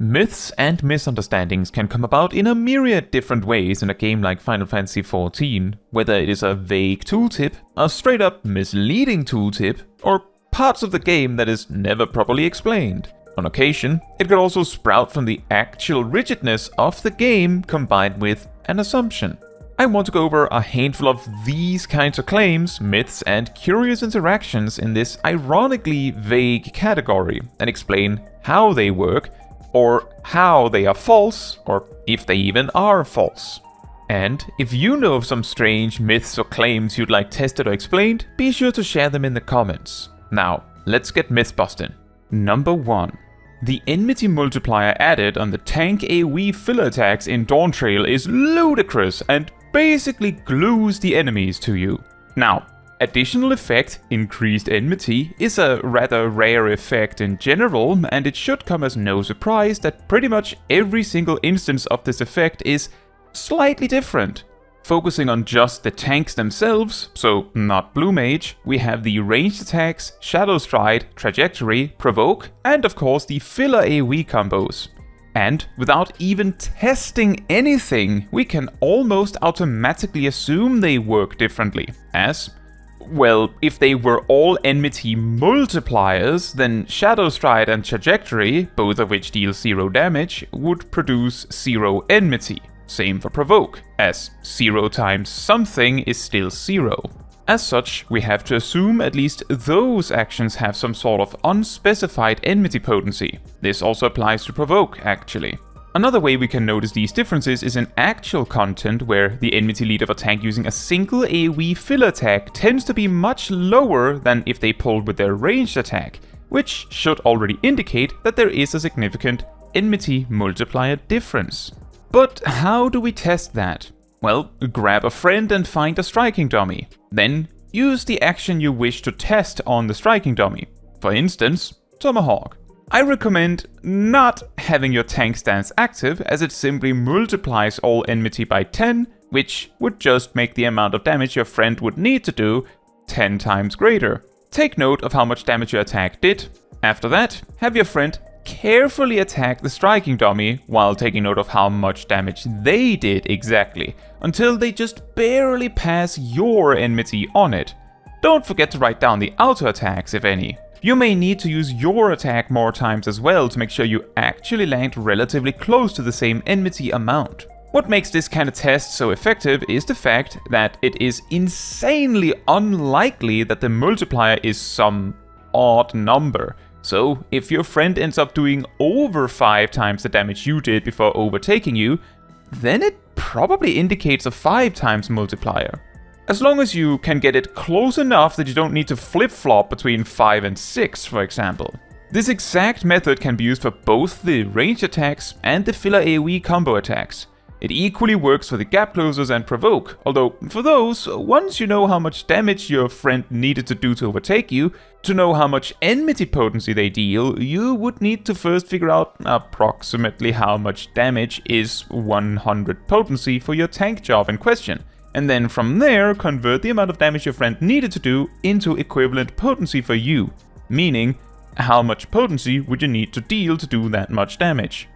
Myths and misunderstandings can come about in a myriad different ways in a game like Final Fantasy XIV, whether it is a vague tooltip, a straight up misleading tooltip, or parts of the game that is never properly explained. On occasion, it could also sprout from the actual rigidness of the game combined with an assumption. I want to go over a handful of these kinds of claims, myths, and curious interactions in this ironically vague category and explain how they work, or how they are false, or if they even are false. And if you know of some strange myths or claims you'd like tested or explained, be sure to share them in the comments. Now, let's get mythbusting. Number 1. The Enmity Multiplier added on the tank AoE filler attacks in Dawntrail is ludicrous and basically glues the enemies to you. Now, additional effect, Increased Enmity, is a rather rare effect in general, and it should come as no surprise that pretty much every single instance of this effect is slightly different. Focusing on just the tanks themselves, so not Blue Mage, we have the ranged attacks, Shadow Stride, Trajectory, Provoke, and of course the filler AoE combos. And without even testing anything, we can almost automatically assume they work differently, as well, if they were all Enmity Multipliers, then Shadow Stride and Trajectory, both of which deal 0 damage, would produce 0 Enmity. Same for Provoke, as 0 times something is still 0. As such, we have to assume at least those actions have some sort of unspecified enmity potency. This also applies to Provoke, actually. Another way we can notice these differences is in actual content, where the enmity lead of a tank using a single AoE filler attack tends to be much lower than if they pulled with their ranged attack, which should already indicate that there is a significant enmity multiplier difference. But how do we test that? Well, grab a friend and find a striking dummy. Then use the action you wish to test on the striking dummy. For instance, Tomahawk. I recommend not having your tank stance active, as it simply multiplies all enmity by 10, which would just make the amount of damage your friend would need to do 10 times greater. Take note of how much damage your attack did. After that, have your friend carefully attack the striking dummy while taking note of how much damage they did exactly, until they just barely pass your enmity on it. Don't forget to write down the auto attacks, if any. You may need to use your attack more times as well to make sure you actually land relatively close to the same enmity amount. What makes this kind of test so effective is the fact that it is insanely unlikely that the multiplier is some odd number. So if your friend ends up doing over 5 times the damage you did before overtaking you, then it probably indicates a 5 times multiplier. As long as you can get it close enough that you don't need to flip-flop between 5 and 6, for example. This exact method can be used for both the ranged attacks and the filler AoE combo attacks. It equally works for the gap closers and Provoke, although for those, once you know how much damage your friend needed to do to overtake you, to know how much enmity potency they deal, you would need to first figure out approximately how much damage is 100 potency for your tank job in question. And then from there, convert the amount of damage your friend needed to do into equivalent potency for you, meaning how much potency would you need to deal to do that much damage.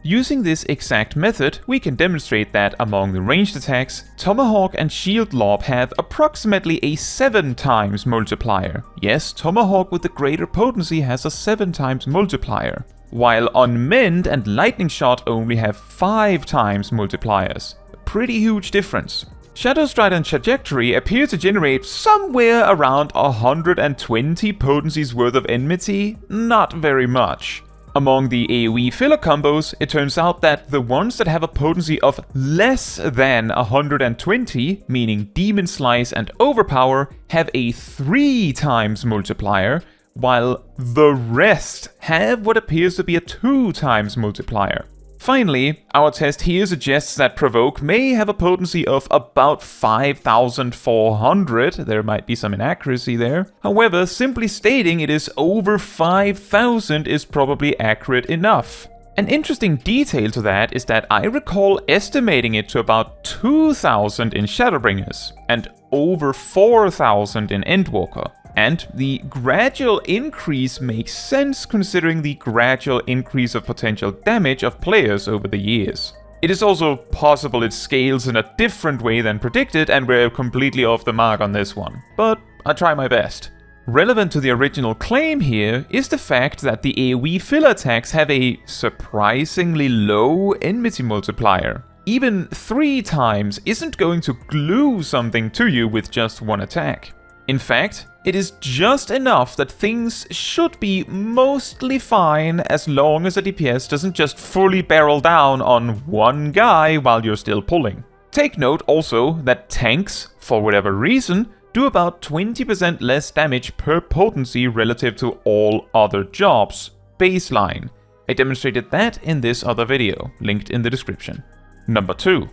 Using this exact method, we can demonstrate that among the ranged attacks, Tomahawk and Shield Lob have approximately a 7 times multiplier. Yes, Tomahawk with the greater potency has a 7 times multiplier, while Unmend and Lightning Shot only have 5 times multipliers. A pretty huge difference. Shadow Stride and Trajectory appear to generate somewhere around 120 potencies worth of enmity, not very much. Among the AoE filler combos, it turns out that the ones that have a potency of less than 120, meaning Demon Slice and Overpower, have a 3 times multiplier, while the rest have what appears to be a 2 times multiplier. Finally, our test here suggests that Provoke may have a potency of about 5,400, there might be some inaccuracy there. However, simply stating it is over 5,000 is probably accurate enough. An interesting detail to that is that I recall estimating it to about 2,000 in Shadowbringers, and over 4,000 in Endwalker. And the gradual increase makes sense considering the gradual increase of potential damage of players over the years. It is also possible it scales in a different way than predicted and we're completely off the mark on this one, but I try my best. Relevant to the original claim here is the fact that the AoE fill attacks have a surprisingly low Enmity Multiplier. Even 3 times isn't going to glue something to you with just one attack. In fact, it is just enough that things should be mostly fine as long as the DPS doesn't just fully barrel down on one guy while you're still pulling. Take note also that tanks, for whatever reason, do about 20% less damage per potency relative to all other jobs. Baseline. I demonstrated that in this other video, linked in the description. Number 2.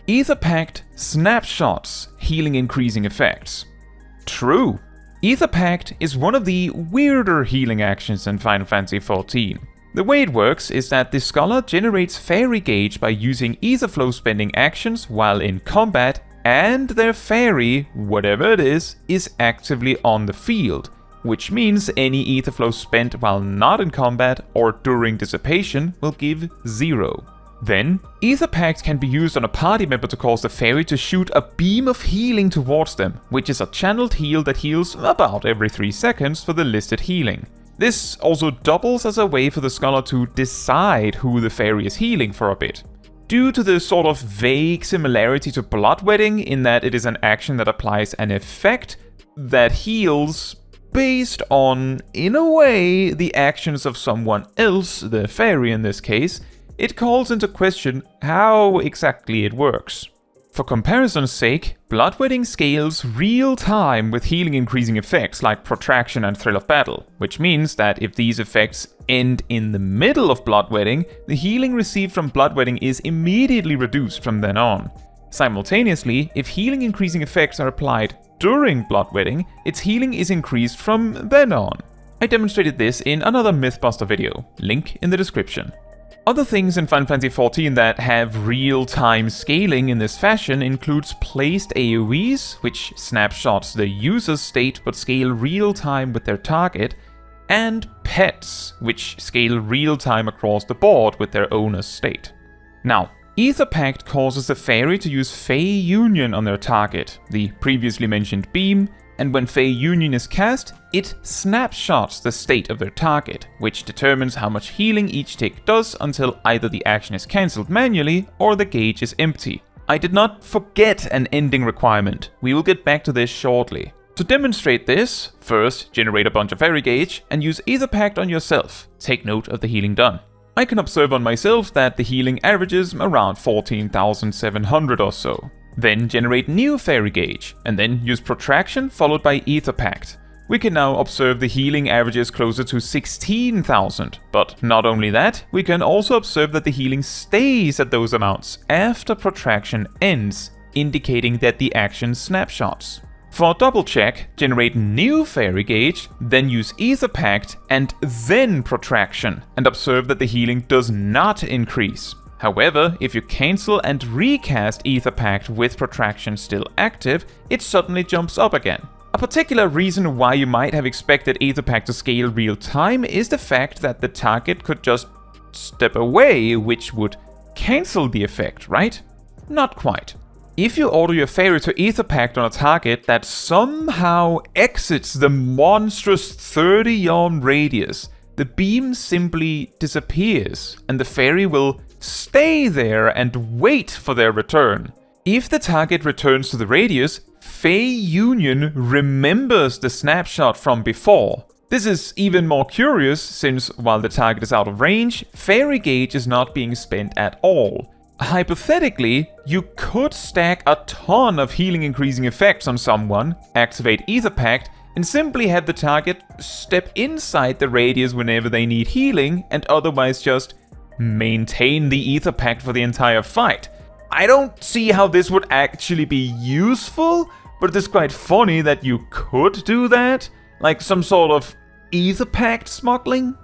Aetherpact Snapshots, healing increasing effects. True. Aetherpact is one of the weirder healing actions in Final Fantasy XIV. The way it works is that the Scholar generates Fairy Gauge by using Aetherflow spending actions while in combat, and their Fairy, whatever it is actively on the field, which means any Aetherflow spent while not in combat or during dissipation will give 0. Then, Aetherpact can be used on a party member to cause the fairy to shoot a beam of healing towards them, which is a channeled heal that heals about every 3 seconds for the listed healing. This also doubles as a way for the Scholar to decide who the fairy is healing for a bit. Due to the sort of vague similarity to Bloodwedding in that it is an action that applies an effect that heals based on, in a way, the actions of someone else, the fairy in this case, it calls into question how exactly it works. For comparison's sake, Bloodwedding scales real time with healing increasing effects like Protraction and Thrill of Battle, which means that if these effects end in the middle of Bloodwedding, the healing received from Bloodwedding is immediately reduced from then on. Simultaneously, if healing increasing effects are applied during Bloodwedding, its healing is increased from then on. I demonstrated this in another Mythbuster video, link in the description. Other things in Final Fantasy XIV that have real-time scaling in this fashion includes placed AoEs, which snapshots the user's state but scale real-time with their target, and pets, which scale real-time across the board with their owner's state. Now, Aetherpact causes the fairy to use Fey Union on their target, the previously mentioned beam, and when Fey Union is cast, it snapshots the state of their target, which determines how much healing each tick does until either the action is cancelled manually or the gauge is empty. I did not forget an ending requirement, we will get back to this shortly. To demonstrate this, first generate a bunch of Fairy Gauge and use Aetherpact on yourself, take note of the healing done. I can observe on myself that the healing averages around 14,700 or so. Then generate new Fairy Gauge, and then use Protraction followed by Aetherpact. We can now observe the healing averages closer to 16,000, but not only that, we can also observe that the healing stays at those amounts after Protraction ends, indicating that the action snapshots. For a double check, generate new Fairy Gauge, then use Aetherpact, and then Protraction, and observe that the healing does not increase. However, if you cancel and recast Aetherpact with Protraction still active, it suddenly jumps up again. A particular reason why you might have expected Aetherpact to scale real time is the fact that the target could just step away, which would cancel the effect, right? Not quite. If you order your fairy to Aetherpact on a target that somehow exits the monstrous 30-yard radius, the beam simply disappears, and the fairy will stay there and wait for their return. If the target returns to the radius, Fey Union remembers the snapshot from before. This is even more curious since while the target is out of range, Fairy Gauge is not being spent at all. Hypothetically, you could stack a ton of healing increasing effects on someone, activate Aetherpact, and simply have the target step inside the radius whenever they need healing, and otherwise just maintain the Aetherpact for the entire fight. I don't see how this would actually be useful, but it is quite funny that you could do that, like some sort of Aetherpact smuggling.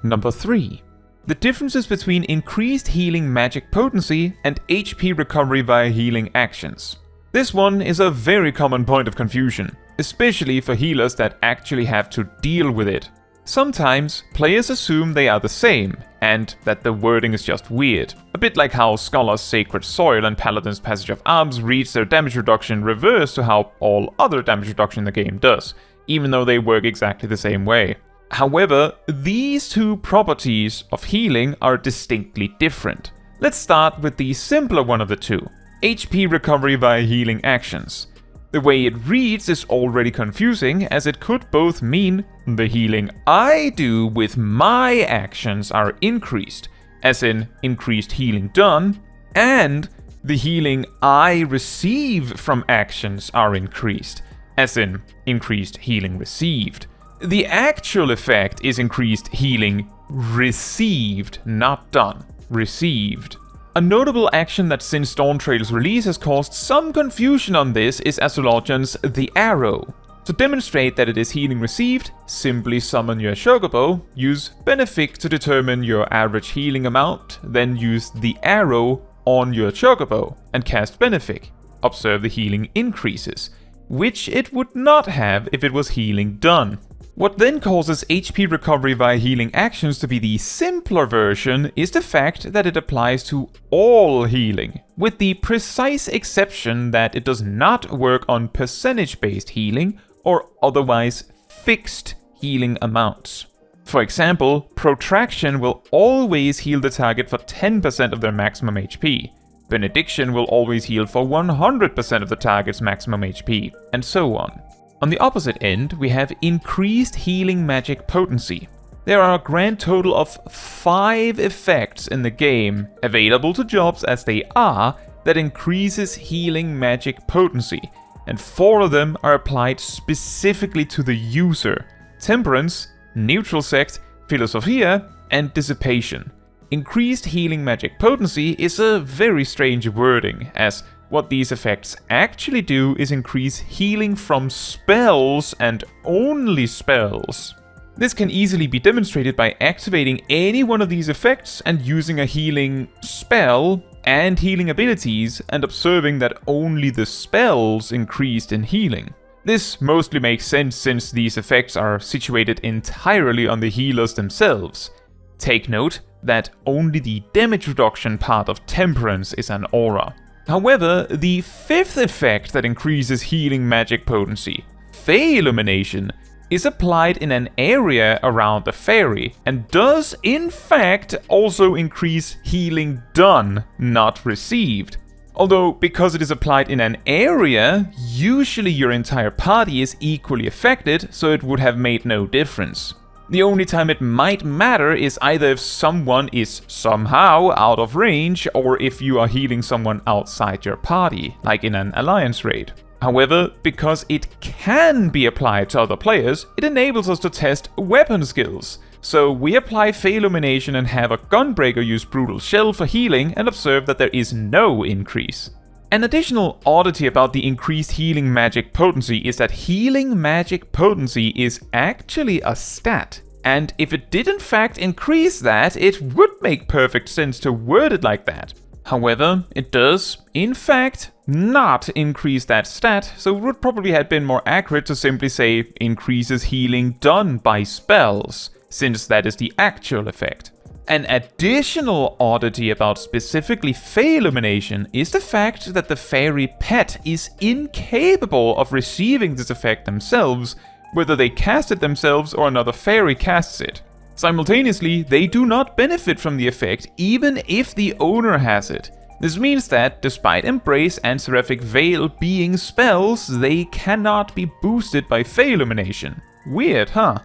Number 3. The differences between increased healing magic potency and HP recovery via healing actions. This one is a very common point of confusion. especially for healers that actually have to deal with it. Sometimes, players assume they are the same, and that the wording is just weird. A bit like how Scholar's Sacred Soil and Paladin's Passage of Arms reads their damage reduction reverse to how all other damage reduction in the game does, even though they work exactly the same way. However, these two properties of healing are distinctly different. Let's start with the simpler one of the two, HP recovery via healing actions. The way it reads is already confusing, as it could both mean the healing I do with my actions are increased, as in increased healing done, and the healing I receive from actions are increased, as in increased healing received. The actual effect is increased healing received, not done, received. A notable action that since Dawntrail's release has caused some confusion on this is Azulogion's The Arrow. To demonstrate that it is healing received, simply summon your Chocobo, use Benefic to determine your average healing amount, then use The Arrow on your Chocobo and cast Benefic. Observe the healing increases, which it would not have if it was healing done. What then causes HP recovery via healing actions to be the simpler version is the fact that it applies to all healing, with the precise exception that it does not work on percentage-based healing or otherwise fixed healing amounts. For example, Protraction will always heal the target for 10% of their maximum HP. Benediction will always heal for 100% of the target's maximum HP, and so on. On the opposite end, we have increased healing magic potency. There are a grand total of 5 effects in the game, available to jobs as they are, that increases healing magic potency, and 4 of them are applied specifically to the user: Temperance, Neutral Sect, Philosophia, and Dissipation. Increased healing magic potency is a very strange wording, as what these effects actually do is increase healing from spells and only spells. This can easily be demonstrated by activating any one of these effects and using a healing spell and healing abilities and observing that only the spells increased in healing. This mostly makes sense since these effects are situated entirely on the healers themselves. Take note that only the damage reduction part of Temperance is an aura. However, the 5th effect that increases healing magic potency, Fey Illumination, is applied in an area around the fairy, and does in fact also increase healing done, not received. Although, because it is applied in an area, usually your entire party is equally affected, so it would have made no difference. The only time it might matter is either if someone is somehow out of range, or if you are healing someone outside your party, like in an alliance raid. However, because it can be applied to other players, it enables us to test weapon skills. So we apply Fey Illumination and have a Gunbreaker use Brutal Shell for healing and observe that there is no increase. An additional oddity about the increased healing magic potency is that healing magic potency is actually a stat. And if it did in fact increase that, it would make perfect sense to word it like that. However, it does, in fact, not increase that stat, so it would probably have been more accurate to simply say increases healing done by spells, since that is the actual effect. An additional oddity about specifically Fey Illumination is the fact that the fairy pet is incapable of receiving this effect themselves, whether they cast it themselves or another fairy casts it. Simultaneously, they do not benefit from the effect even if the owner has it. This means that, despite Embrace and Seraphic Veil being spells, they cannot be boosted by Fey Illumination. Weird, huh?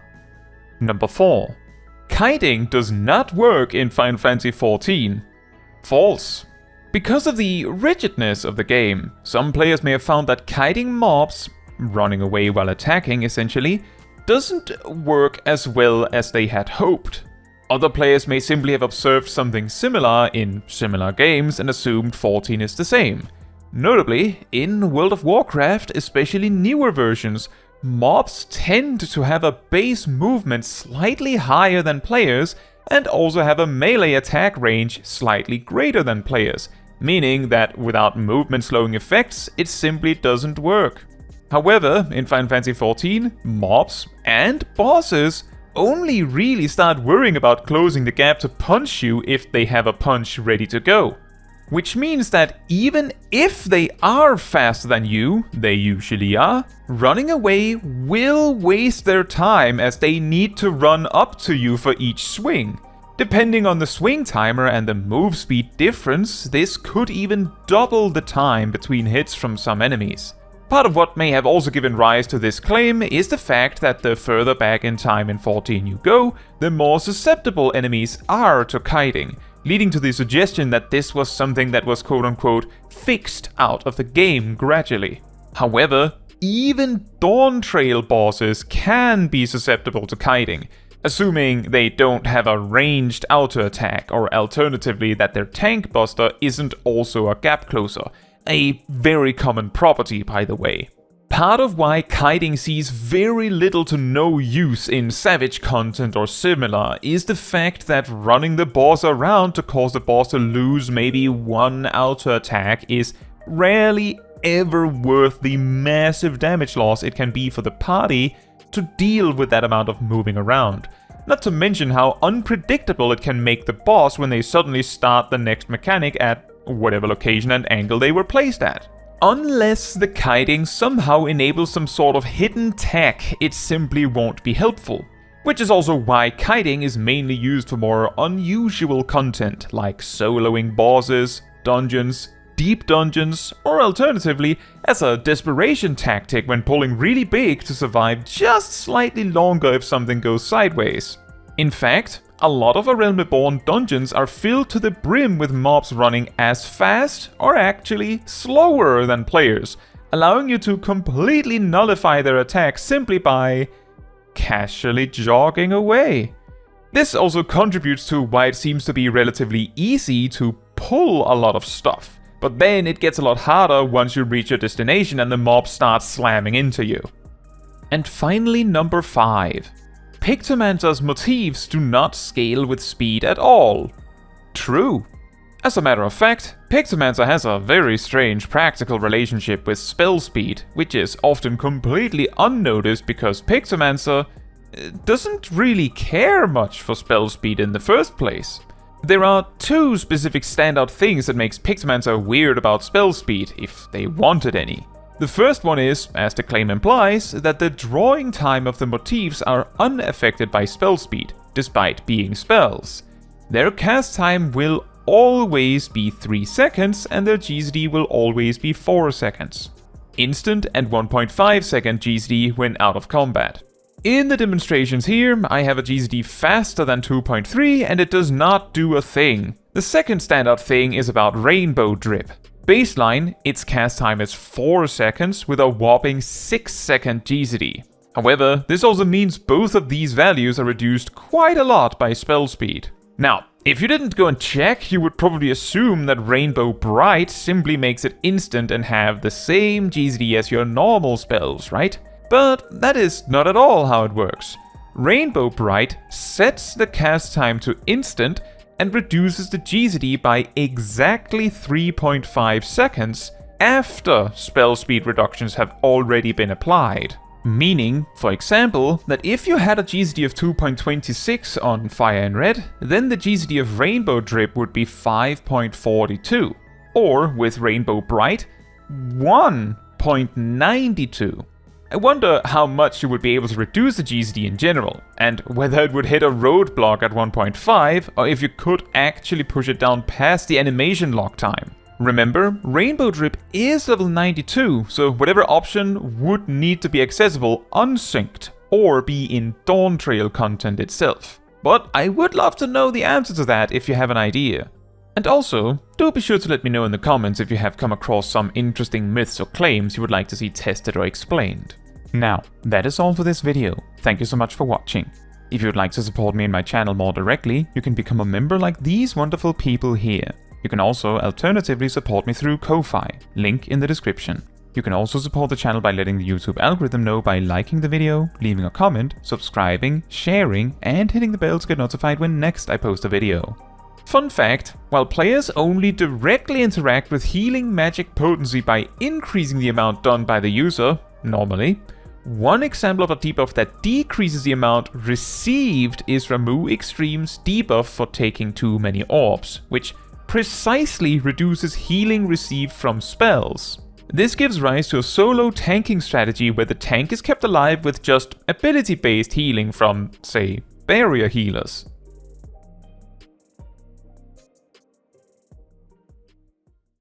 Number 4. Kiting does not work in Final Fantasy XIV. False. Because of the rigidness of the game, some players may have found that kiting mobs, running away while attacking essentially, doesn't work as well as they had hoped. Other players may simply have observed something similar in similar games and assumed 14 is the same. Notably, in World of Warcraft, especially newer versions, mobs tend to have a base movement slightly higher than players and also have a melee attack range slightly greater than players, meaning that without movement slowing effects, it simply doesn't work. However, in Final Fantasy XIV, mobs and bosses only really start worrying about closing the gap to punch you if they have a punch ready to go. Which means that even if they are faster than you, they usually are, running away will waste their time as they need to run up to you for each swing. Depending on the swing timer and the move speed difference, this could even double the time between hits from some enemies. Part of what may have also given rise to this claim is the fact that the further back in time in 14 you go, the more susceptible enemies are to kiting, leading to the suggestion that this was something that was quote-unquote fixed out of the game gradually. However, even Dawntrail bosses can be susceptible to kiting, assuming they don't have a ranged auto attack, or alternatively that their tank buster isn't also a gap closer. A very common property, by the way. Part of why kiting sees very little to no use in Savage content or similar is the fact that running the boss around to cause the boss to lose maybe one auto attack is rarely ever worth the massive damage loss it can be for the party to deal with that amount of moving around. Not to mention how unpredictable it can make the boss when they suddenly start the next mechanic at whatever location and angle they were placed at. Unless the kiting somehow enables some sort of hidden tech, it simply won't be helpful. Which is also why kiting is mainly used for more unusual content, like soloing bosses, dungeons, deep dungeons, or alternatively, as a desperation tactic when pulling really big to survive just slightly longer if something goes sideways. In fact, a lot of A Realm Reborn dungeons are filled to the brim with mobs running as fast, or actually slower than players, allowing you to completely nullify their attacks simply by casually jogging away. This also contributes to why it seems to be relatively easy to pull a lot of stuff, but then it gets a lot harder once you reach your destination and the mob starts slamming into you. And finally, number 5. Pictomancer's motifs do not scale with speed at all. True. As a matter of fact, Pictomancer has a very strange practical relationship with spell speed, which is often completely unnoticed because Pictomancer doesn't really care much for spell speed in the first place. There are two specific standout things that makes Pictomancer weird about spell speed, if they wanted any. The first one is, as the claim implies, that the drawing time of the motifs are unaffected by spell speed, despite being spells. Their cast time will always be 3 seconds and their GCD will always be 4 seconds. Instant and 1.5 second GCD when out of combat. In the demonstrations here, I have a GCD faster than 2.3 and it does not do a thing. The second standout thing is about Rainbow Drip. Baseline, its cast time is 4 seconds with a whopping 6 second GCD. However, this also means both of these values are reduced quite a lot by spell speed. Now, if you didn't go and check, you would probably assume that Rainbow Bright simply makes it instant and have the same GCD as your normal spells, right? But that is not at all how it works. Rainbow Bright sets the cast time to instant and reduces the GCD by exactly 3.5 seconds after spell speed reductions have already been applied. Meaning, for example, that if you had a GCD of 2.26 on Fire and Red, then the GCD of Rainbow Drip would be 5.42, or with Rainbow Bright, 1.92. I wonder how much you would be able to reduce the GCD in general, and whether it would hit a roadblock at 1.5, or if you could actually push it down past the animation lock time. Remember, Rainbow Drip is level 92, so whatever option would need to be accessible unsynced, or be in Dawntrail content itself. But I would love to know the answer to that if you have an idea. And also, do be sure to let me know in the comments if you have come across some interesting myths or claims you would like to see tested or explained. Now, that is all for this video. Thank you so much for watching. If you would like to support me and my channel more directly, you can become a member like these wonderful people here. You can also alternatively support me through Ko-Fi, link in the description. You can also support the channel by letting the YouTube algorithm know by liking the video, leaving a comment, subscribing, sharing, and hitting the bell to get notified when next I post a video. Fun fact, while players only directly interact with healing magic potency by increasing the amount done by the user, normally. One example of a debuff that decreases the amount received is Ramuh Extreme's debuff for taking too many orbs, which precisely reduces healing received from spells. This gives rise to a solo tanking strategy where the tank is kept alive with just ability-based healing from, say, barrier healers.